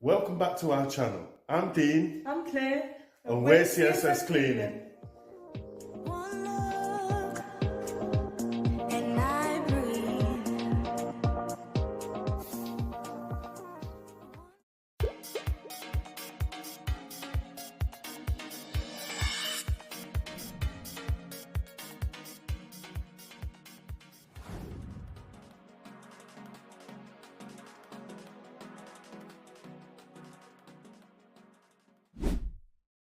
Welcome back to our channel. I'm Dean. I'm Claire. And we're CSS Cleaning.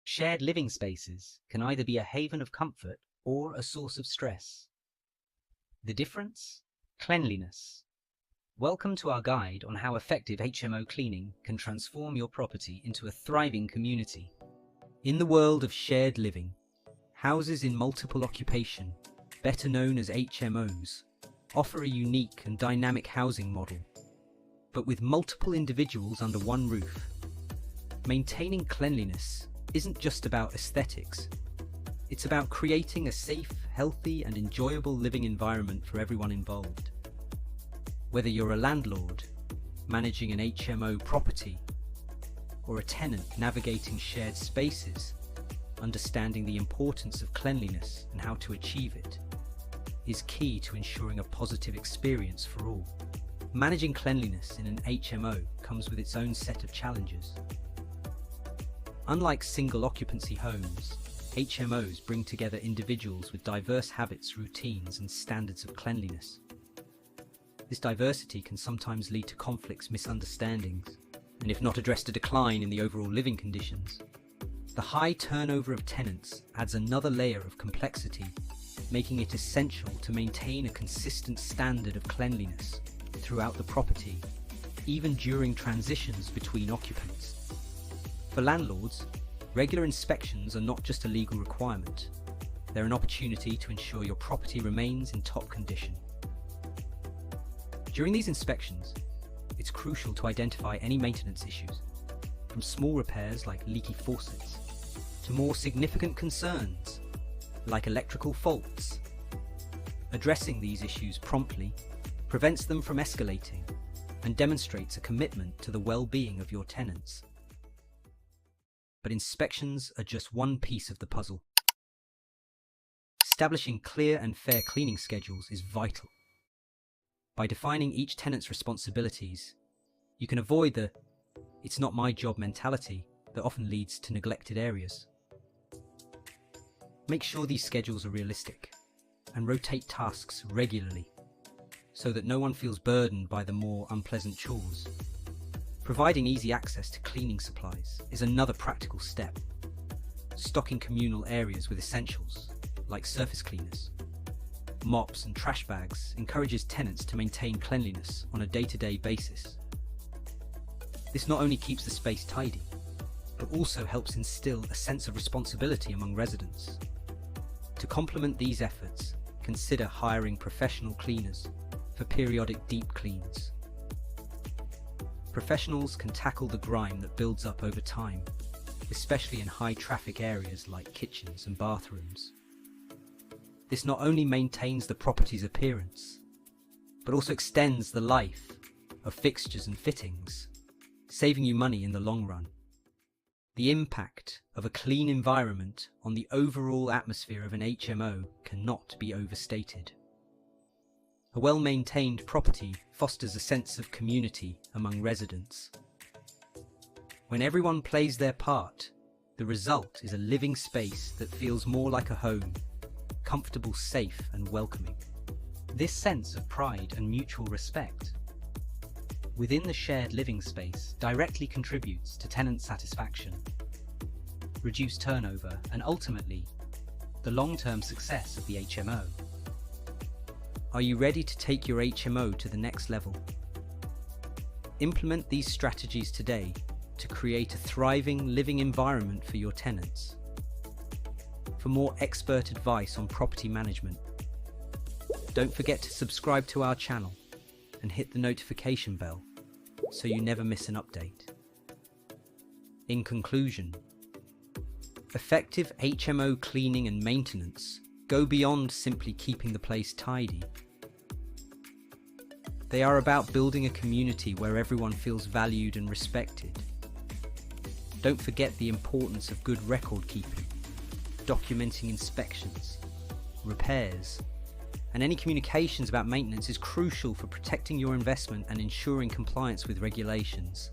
Shared living spaces can either be a haven of comfort or a source of stress. The difference? Cleanliness. Welcome to our guide on how effective HMO cleaning can transform your property into a thriving community. In the world of shared living, houses in multiple occupation, better known as HMOs, offer a unique and dynamic housing model, but with multiple individuals under one roof. Maintaining cleanliness isn't just about aesthetics. It's about creating a safe, healthy, and enjoyable living environment for everyone involved. Whether you're a landlord managing an HMO property or a tenant navigating shared spaces, understanding the importance of cleanliness and how to achieve it is key to ensuring a positive experience for all. Managing cleanliness in an HMO comes with its own set of challenges. Unlike single-occupancy homes, HMOs bring together individuals with diverse habits, routines, and standards of cleanliness. This diversity can sometimes lead to conflicts, misunderstandings, and if not addressed, a decline in the overall living conditions. The high turnover of tenants adds another layer of complexity, making it essential to maintain a consistent standard of cleanliness throughout the property, even during transitions between occupants. For landlords, regular inspections are not just a legal requirement. They're an opportunity to ensure your property remains in top condition. During these inspections, it's crucial to identify any maintenance issues, from small repairs like leaky faucets to more significant concerns like electrical faults. Addressing these issues promptly prevents them from escalating and demonstrates a commitment to the well-being of your tenants. But inspections are just one piece of the puzzle. Establishing clear and fair cleaning schedules is vital. By defining each tenant's responsibilities, you can avoid the "it's not my job" mentality that often leads to neglected areas. Make sure these schedules are realistic and rotate tasks regularly so that no one feels burdened by the more unpleasant chores. Providing easy access to cleaning supplies is another practical step. Stocking communal areas with essentials, like surface cleaners, mops, and trash bags encourages tenants to maintain cleanliness on a day-to-day basis. This not only keeps the space tidy, but also helps instill a sense of responsibility among residents. To complement these efforts, consider hiring professional cleaners for periodic deep cleans. Professionals can tackle the grime that builds up over time, especially in high-traffic areas like kitchens and bathrooms. This not only maintains the property's appearance, but also extends the life of fixtures and fittings, saving you money in the long run. The impact of a clean environment on the overall atmosphere of an HMO cannot be overstated. A well-maintained property fosters a sense of community among residents. When everyone plays their part, the result is a living space that feels more like a home, comfortable, safe, and welcoming. This sense of pride and mutual respect within the shared living space directly contributes to tenant satisfaction, reduced turnover, and ultimately, the long-term success of the HMO. Are you ready to take your HMO to the next level? Implement these strategies today to create a thriving living environment for your tenants. For more expert advice on property management, don't forget to subscribe to our channel and hit the notification bell so you never miss an update. In conclusion, effective HMO cleaning and maintenance go beyond simply keeping the place tidy. They are about building a community where everyone feels valued and respected, Don't forget the importance of good record keeping, documenting inspections, repairs, and any communications about maintenance is crucial for protecting your investment and ensuring compliance with regulations.